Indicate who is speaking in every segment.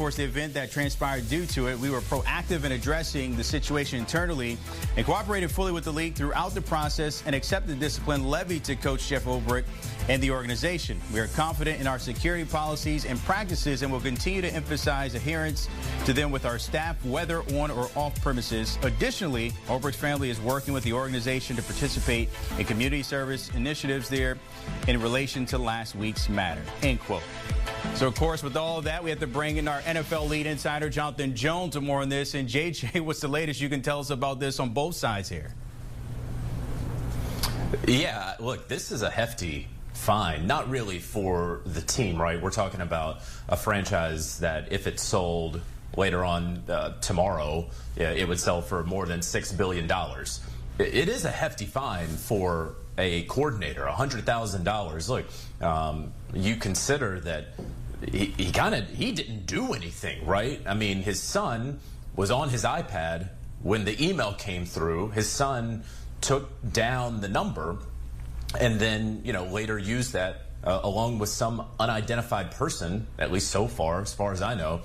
Speaker 1: Of course, the event that transpired due to it, we were proactive in addressing the situation internally and cooperated fully with the league throughout the process and accepted the discipline levied to Coach Jeff Ulbrich and the organization. We are confident in our security policies and practices and will continue to emphasize adherence to them with our staff, whether on or off premises. Additionally, Ulbrich's family is working with the organization to participate in community service initiatives there in relation to last week's matter, end quote. So, of course, with all of that, we have to bring in our NFL lead insider, Jonathan Jones, for more on this. And, JJ, what's the latest you can tell us about this on both sides here?
Speaker 2: Yeah, look, this is a hefty fine. Not really for the team, right? We're talking about a franchise that if it sold later on tomorrow, it would sell for more than $6 billion. It is a hefty fine for a coordinator, $100,000. Look, you consider that he didn't do anything, right? I mean, his son was on his iPad when the email came through. His son took down the number and then, later used that along with some unidentified person, at least so far as I know,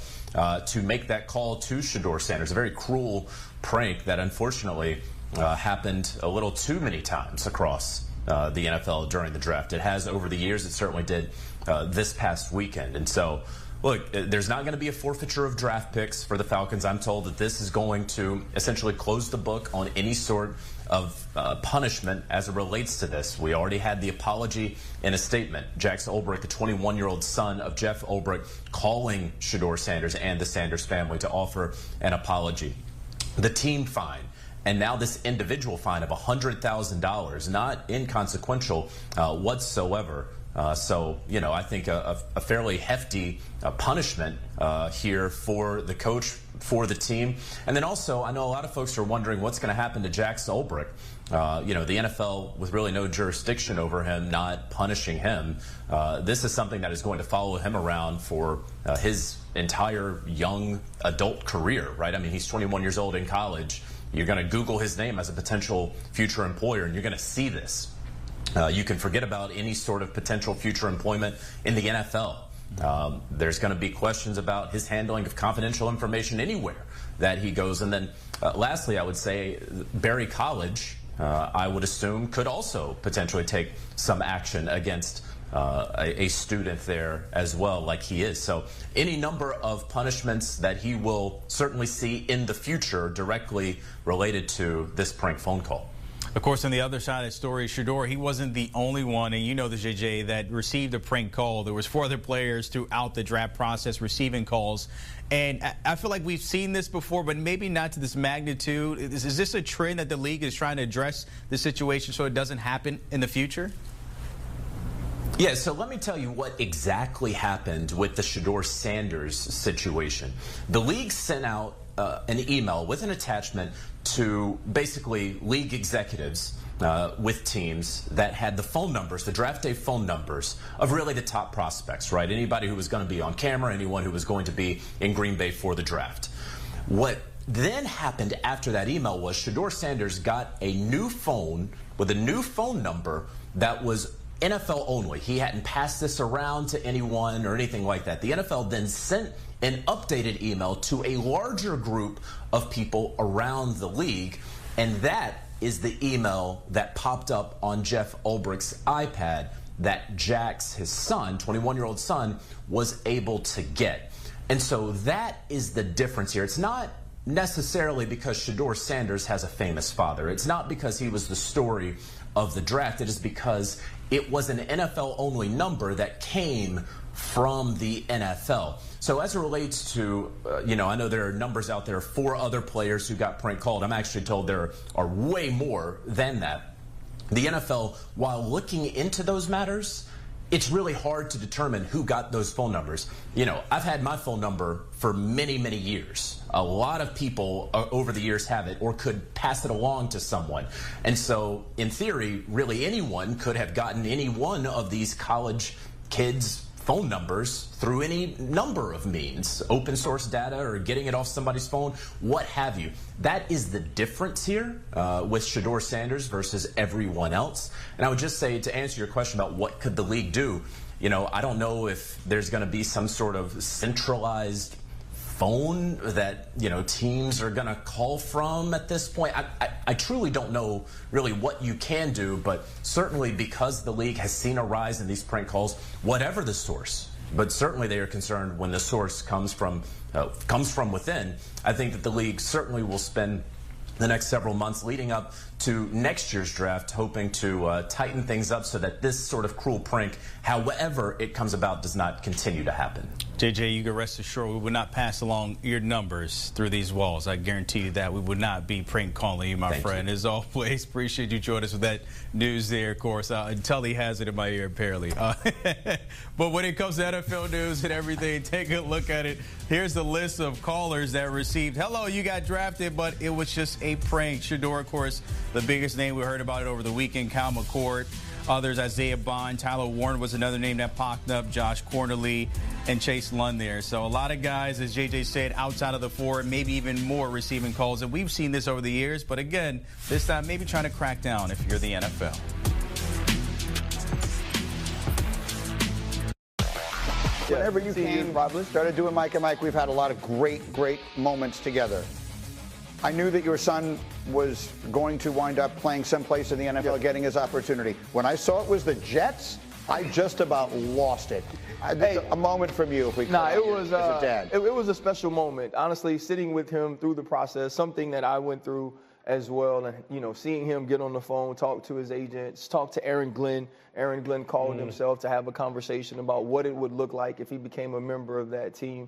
Speaker 2: to make that call to Shedeur Sanders. A very cruel prank that unfortunately happened a little too many times across the NFL during the draft. It has over the years. It certainly did this past weekend. And so, look, there's not going to be a forfeiture of draft picks for the Falcons. I'm told that this is going to essentially close the book on any sort of punishment as it relates to this. We already had the apology in a statement. Jackson Ulbrich, the 21-year-old son of Jeff Ulbrich, calling Shedeur Sanders and the Sanders family to offer an apology. The team fine. And now this individual fine of $100,000, not inconsequential whatsoever. So, I think a fairly hefty punishment here for the coach, for the team. And then also, I know a lot of folks are wondering what's going to happen to Jackson Ulbrich. The NFL with really no jurisdiction over him, not punishing him. This is something that is going to follow him around for his entire young adult career, right? I mean, he's 21 years old in college. You're going to Google his name as a potential future employer, and you're going to see this. You can forget about any sort of potential future employment in the NFL. There's going to be questions about his handling of confidential information anywhere that he goes. And then lastly, I would say Berry College, I would assume, could also potentially take some action against a student there as well, like he is. So any number of punishments that he will certainly see in the future directly related to this prank phone call.
Speaker 1: Of course, on the other side of the story, Shedeur, he wasn't the only one, and you know this, JJ, that received a prank call. There was 4 other players throughout the draft process receiving calls. And I feel like we've seen this before, but maybe not to this magnitude. Is this a trend that the league is trying to address the situation so it doesn't happen in the future?
Speaker 2: Yeah, so let me tell you what exactly happened with the Shedeur Sanders situation. The league sent out an email with an attachment to basically league executives with teams that had the phone numbers, the draft day phone numbers of really the top prospects, right? Anybody who was going to be on camera, anyone who was going to be in Green Bay for the draft. What then happened after that email was Shedeur Sanders got a new phone with a new phone number that was NFL only. He hadn't passed this around to anyone or anything like that. The NFL then sent an updated email to a larger group of people around the league, and that is the email that popped up on Jeff Ulbrich's iPad that Jax, his son, 21-year-old son, was able to get. And so that is the difference here. It's not necessarily because Shedeur Sanders has a famous father. It's not because he was the story of the draft. It is because it was an NFL-only number that came from the NFL. So as it relates to, I know there are numbers out there, 4 other players who got prank called. I'm actually told there are way more than that. The NFL, while looking into those matters, it's really hard to determine who got those phone numbers. I've had my phone number for many, many years. A lot of people over the years have it or could pass it along to someone. And so, in theory, really anyone could have gotten any one of these college kids' phone numbers through any number of means, open source data or getting it off somebody's phone, what have you. That is the difference here with Shedeur Sanders versus everyone else. And I would just say, to answer your question about what could the league do, I don't know if there's going to be some sort of centralized phone that, teams are going to call from at this point? I truly don't know really what you can do, but certainly because the league has seen a rise in these prank calls, whatever the source, but certainly they are concerned when the source comes from within. I think that the league certainly will spend the next several months leading up to next year's draft, hoping to tighten things up so that this sort of cruel prank, however it comes about, does not continue to happen.
Speaker 1: JJ, you can rest assured we would not pass along your numbers through these walls. I guarantee you that. We would not be prank calling you, my friend. As always, appreciate you joining us with that news there, of course. Tully has it in my ear, apparently. But when it comes to NFL news and everything, take a look at it. Here's the list of callers that received, hello, you got drafted, but it was just a prank. Shedeur, of course, the biggest name. We heard about it over the weekend, Cal McCord. Others, Isaiah Bond, Tyler Warren was another name that popped up, Josh Cornerly, and Chase Lund there. So a lot of guys, as JJ said, outside of the four, maybe even more receiving calls. And we've seen this over the years. But again, this time maybe trying to crack down if you're the NFL.
Speaker 3: Whenever you came, started doing Mike and Mike, we've had a lot of great moments together. I knew that your son was going to wind up playing someplace in the NFL, getting his opportunity. When I saw it was the Jets, I just about lost it. A moment from you, if we could.
Speaker 4: It was
Speaker 3: as a dad.
Speaker 4: It was a special moment. Honestly, sitting with him through the process, something that I went through as well, and seeing him get on the phone, talk to his agents, talk to Aaron Glenn. Aaron Glenn called himself to have a conversation about what it would look like if he became a member of that team.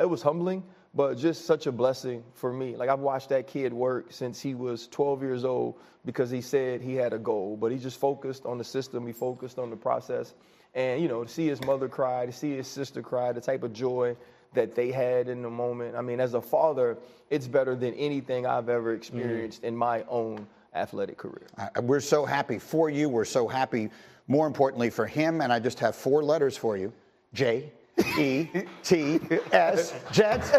Speaker 4: It was humbling, but just such a blessing for me. Like, I've watched that kid work since he was 12 years old because he said he had a goal, but he just focused on the system. He focused on the process. And, to see his mother cry, to see his sister cry, the type of joy that they had in the moment. I mean, as a father, it's better than anything I've ever experienced in my own athletic career.
Speaker 3: We're so happy for you. We're so happy, more importantly, for him. And I just have 4 letters for you. J-E-T-S. Jets.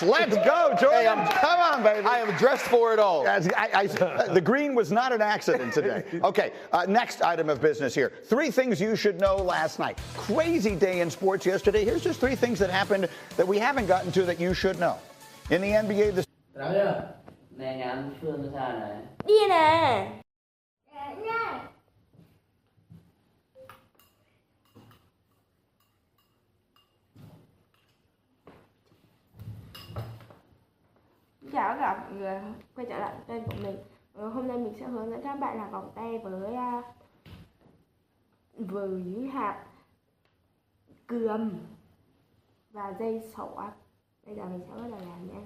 Speaker 3: Let's go, Jordan. Come on, baby.
Speaker 4: I am dressed for it all.
Speaker 3: The green was not an accident today. Okay, next item of business here. 3 things you should know last night. Crazy day in sports yesterday. Here's just 3 things that happened that we haven't gotten to that you should know. In the NBA, this...
Speaker 5: Đi nè. Chào tất cả mọi người, quay trở lại kênh của mình. Hôm nay mình sẽ hướng dẫn các bạn làm vòng tay với hạt cườm và dây xỏ. Bây giờ mình sẽ bắt đầu làm nha.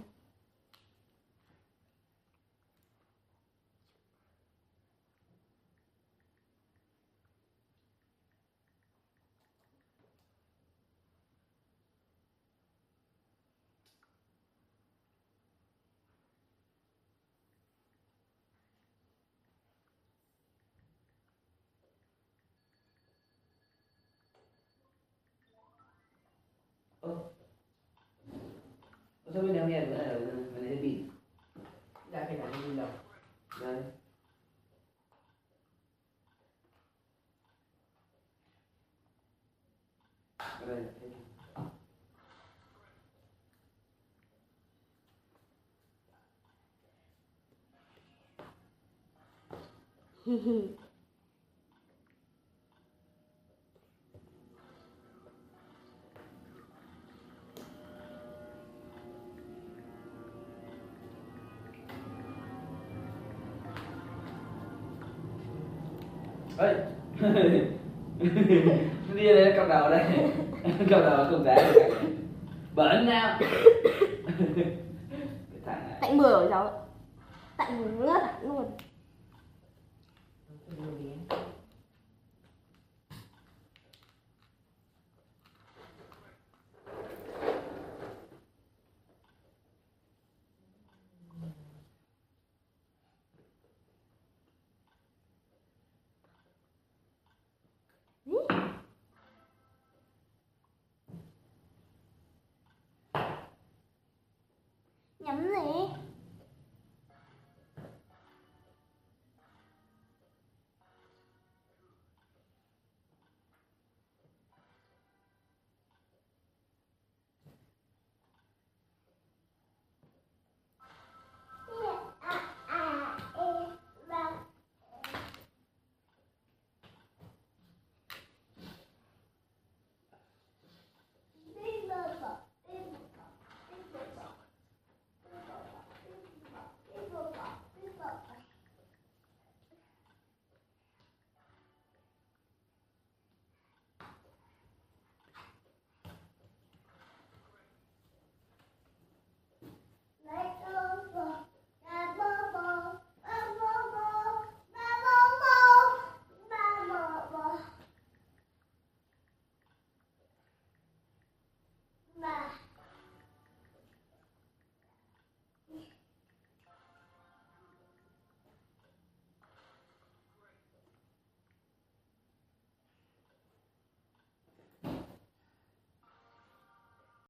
Speaker 6: Sao bên em nghe được cái này là cái pin? Ra cái này pin đâu? Đây. Đây. Ê, đi đây cầm đầu đây, cầm đầu không dám bẩn nào.
Speaker 5: Tạnh 10 rồi cháu, tạnh ngất luôn. Nhắm gì?